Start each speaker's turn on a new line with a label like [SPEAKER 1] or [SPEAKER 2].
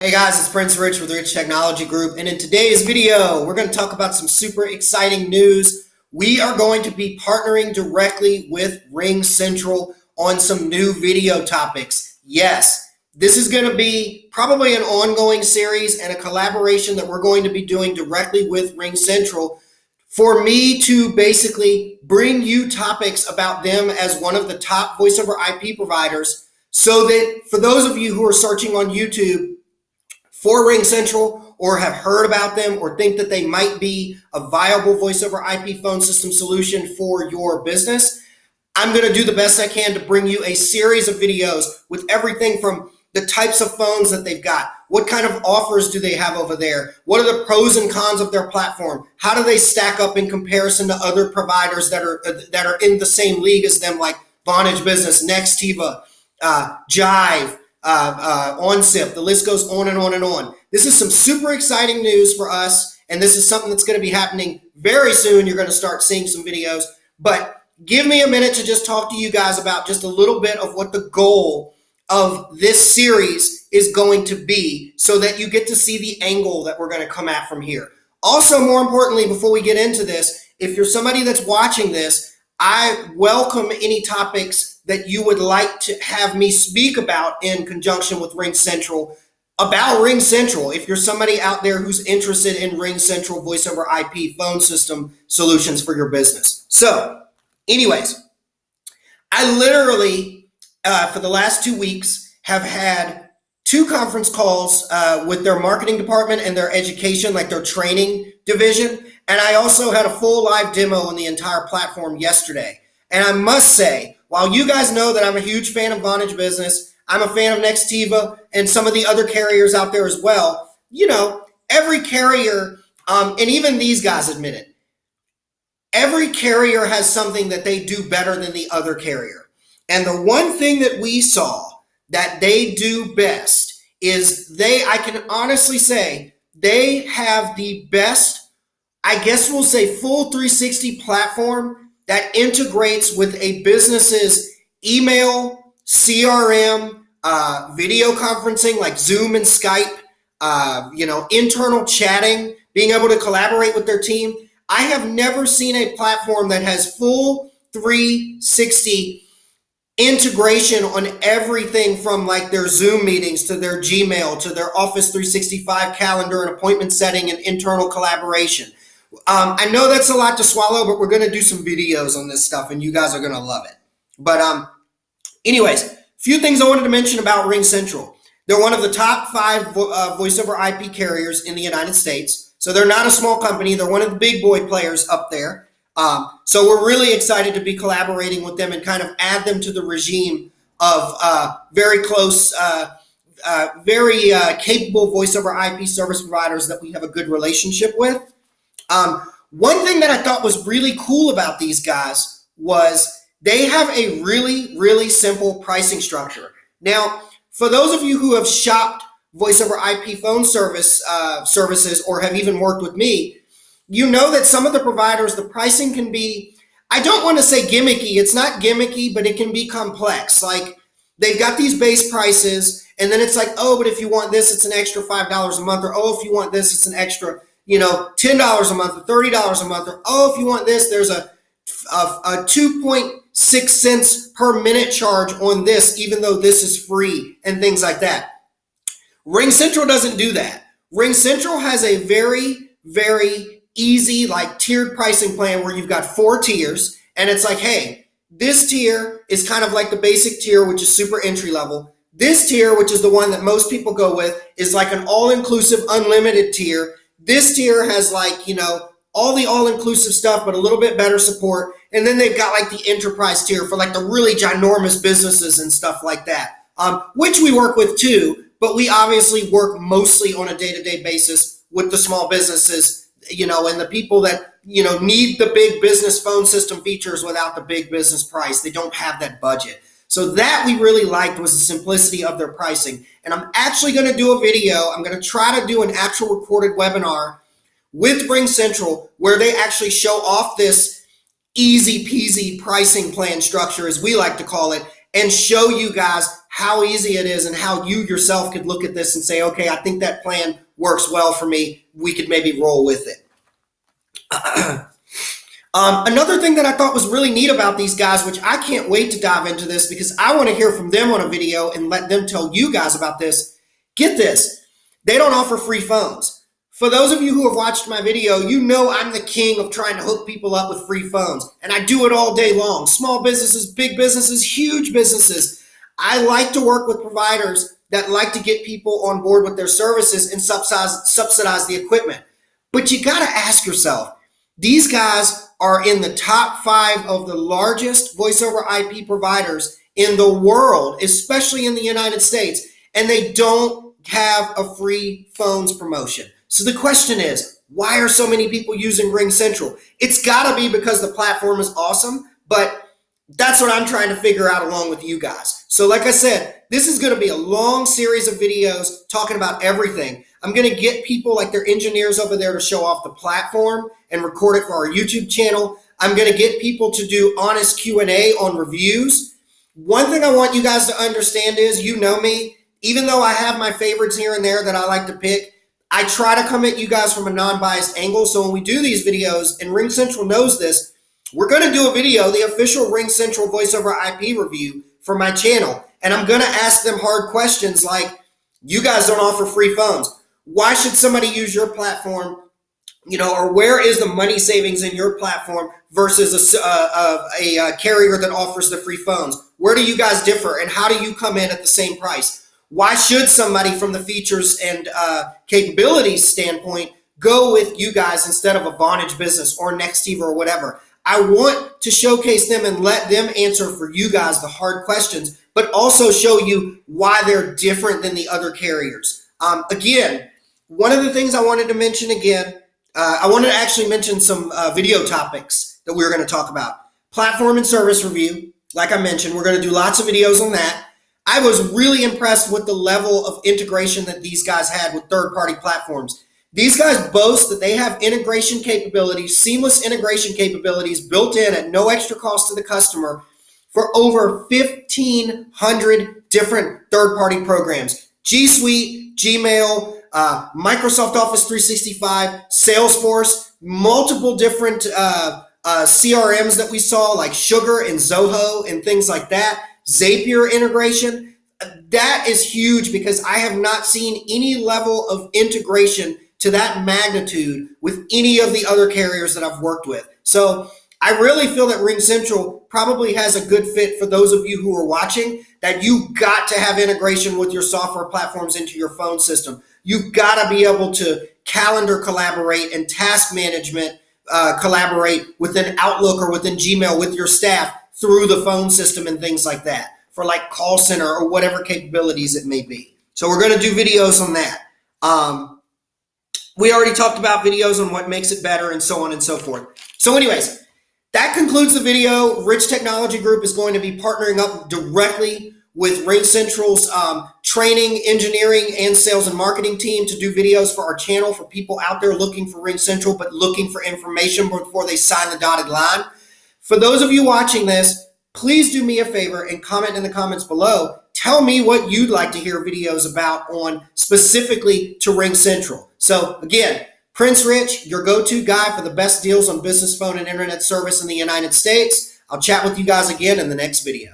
[SPEAKER 1] Hey guys, it's Prince Rich with Rich Technology Group, and in today's video, we're going to talk about some super exciting news. We are going to be partnering directly with RingCentral on some new video topics. Yes, this is going to be probably an ongoing series and a collaboration that we're going to be doing directly with RingCentral for me to basically bring you topics about them as one of the top voice over IP providers, so that for those of you who are searching on YouTube for RingCentral or have heard about them or think that they might be a viable voice over IP phone system solution for your business, I'm going to do the best I can to bring you a series of videos with everything from the types of phones that they've got, what kind of offers do they have over there, what are the pros and cons of their platform, how do they stack up in comparison to other providers that are in the same league as them, like Vonage Business, Nextiva, Jive, OnSip, the list goes on and on and on. This is some super exciting news for us, and this is something that's going to be happening very soon. You're going to start seeing some videos, but give me a minute to just talk to you guys about just a little bit of what the goal of this series is going to be, so that you get to see the angle that we're going to come at from here. Also, more importantly, before we get into this, if you're somebody that's watching this, I welcome any topics that you would like to have me speak about in conjunction with RingCentral, about RingCentral. If you're somebody out there who's interested in RingCentral voice over IP phone system solutions for your business. So anyways, I literally, for the last 2 weeks, have had 2 conference calls with their marketing department and their education, like their training division. And I also had a full live demo on the entire platform yesterday. And I must say, while you guys know that I'm a huge fan of Vonage Business, I'm a fan of Nextiva and some of the other carriers out there as well, you know, every carrier, and even these guys admit it, every carrier has something that they do better than the other carrier. And the one thing that we saw that they do best is I can honestly say, they have the best, I guess we'll say, full 360 platform that integrates with a business's email, CRM, video conferencing like Zoom and Skype, internal chatting, being able to collaborate with their team. I have never seen a platform that has full 360 integration on everything, from like their Zoom meetings to their Gmail to their Office 365 calendar and appointment setting and internal collaboration. I know that's a lot to swallow, but we're going to do some videos on this stuff and you guys are going to love it. But anyways, a few things I wanted to mention about RingCentral. They're one of the top 5 voice over IP carriers in the United States. So they're not a small company. They're one of the big boy players up there. So we're really excited to be collaborating with them and kind of add them to the regime of very close, very capable voice over IP service providers that we have a good relationship with. One thing that I thought was really cool about these guys was they have a really, really simple pricing structure. Now, for those of you who have shopped voice over IP phone services or have even worked with me, you know that some of the providers, the pricing can be, I don't want to say gimmicky. It's not gimmicky, but it can be complex. Like, they've got these base prices, and then it's like, oh, but if you want this, it's an extra $5 a month, or oh, if you want this, it's an extra, $10 a month or $30 a month, or oh, if you want this, there's a 2.6 cents per minute charge on this, even though this is free, and things like that. RingCentral doesn't do that. RingCentral has a very, very easy, like, tiered pricing plan where you've got 4 tiers, and it's like, hey, this tier is kind of like the basic tier, which is super entry level. This tier, which is the one that most people go with, is like an all-inclusive unlimited tier. This tier has, like, all the all-inclusive stuff, but a little bit better support. And then they've got like the enterprise tier for like the really ginormous businesses and stuff like that, which we work with too, but we obviously work mostly on a day-to-day basis with the small businesses, and the people that, need the big business phone system features without the big business price. They don't have that budget. So that we really liked was the simplicity of their pricing. And I'm actually going to do a video. I'm going to try to do an actual recorded webinar with RingCentral where they actually show off this easy peasy pricing plan structure, as we like to call it, and show you guys how easy it is and how you yourself could look at this and say, okay, I think that plan works well for me. We could maybe roll with it. Another thing that I thought was really neat about these guys, which I can't wait to dive into this because I want to hear from them on a video and let them tell you guys about this. Get this, they don't offer free phones. For those of you who have watched my video, you know I'm the king of trying to hook people up with free phones, and I do it all day long. Small businesses, big businesses, huge businesses. I like to work with providers that like to get people on board with their services and subsidize the equipment. But you got to ask yourself, these guys are in the top 5 of the largest voice over IP providers in the world, especially in the United States, and they don't have a free phones promotion. So the question is, why are so many people using RingCentral? It's got to be because the platform is awesome, but that's what I'm trying to figure out along with you guys. So like I said, this is going to be a long series of videos talking about everything. I'm going to get people like their engineers over there to show off the platform and record it for our YouTube channel. I'm going to get people to do honest Q&A on reviews. One thing I want you guys to understand is, you know me, even though I have my favorites here and there that I like to pick, I try to come at you guys from a non-biased angle. So when we do these videos, and RingCentral knows this, we're going to do a video, the official RingCentral voice over IP review for my channel. And I'm going to ask them hard questions like, you guys don't offer free phones. Why should somebody use your platform? Or where is the money savings in your platform versus a carrier that offers the free phones? Where do you guys differ, and how do you come in at the same price? Why should somebody from the features and capabilities standpoint go with you guys instead of a Vonage Business or Nextiva or whatever? I want to showcase them and let them answer for you guys the hard questions, but also show you why they're different than the other carriers. Again, one of the things I wanted to mention again, I wanted to actually mention some video topics that we're going to talk about. Platform and service review. Like I mentioned, we're going to do lots of videos on that. I was really impressed with the level of integration that these guys had with third-party platforms. These guys boast that they have integration capabilities, seamless integration capabilities built in at no extra cost to the customer for over 1,500 different third-party programs. G Suite, Gmail, Microsoft Office 365, Salesforce, multiple different CRMs that we saw like Sugar and Zoho and things like that. Zapier integration. That is huge because I have not seen any level of integration to that magnitude with any of the other carriers that I've worked with. So I really feel that RingCentral probably has a good fit for those of you who are watching, that you got to have integration with your software platforms into your phone system. You've got to be able to calendar collaborate and task management collaborate within Outlook or within Gmail with your staff through the phone system and things like that for like call center or whatever capabilities it may be. So we're going to do videos on that. We already talked about videos on what makes it better and so on and so forth. So anyways, that concludes the video. Rich Technology Group is going to be partnering up directly with RingCentral's training, engineering, and sales and marketing team to do videos for our channel for people out there looking for RingCentral but looking for information before they sign the dotted line. For those of you watching this, please do me a favor and comment in the comments below. Tell me what you'd like to hear videos about on specifically to RingCentral. So again, Prince Rich, your go-to guy for the best deals on business phone and internet service in the United States. I'll chat with you guys again in the next video.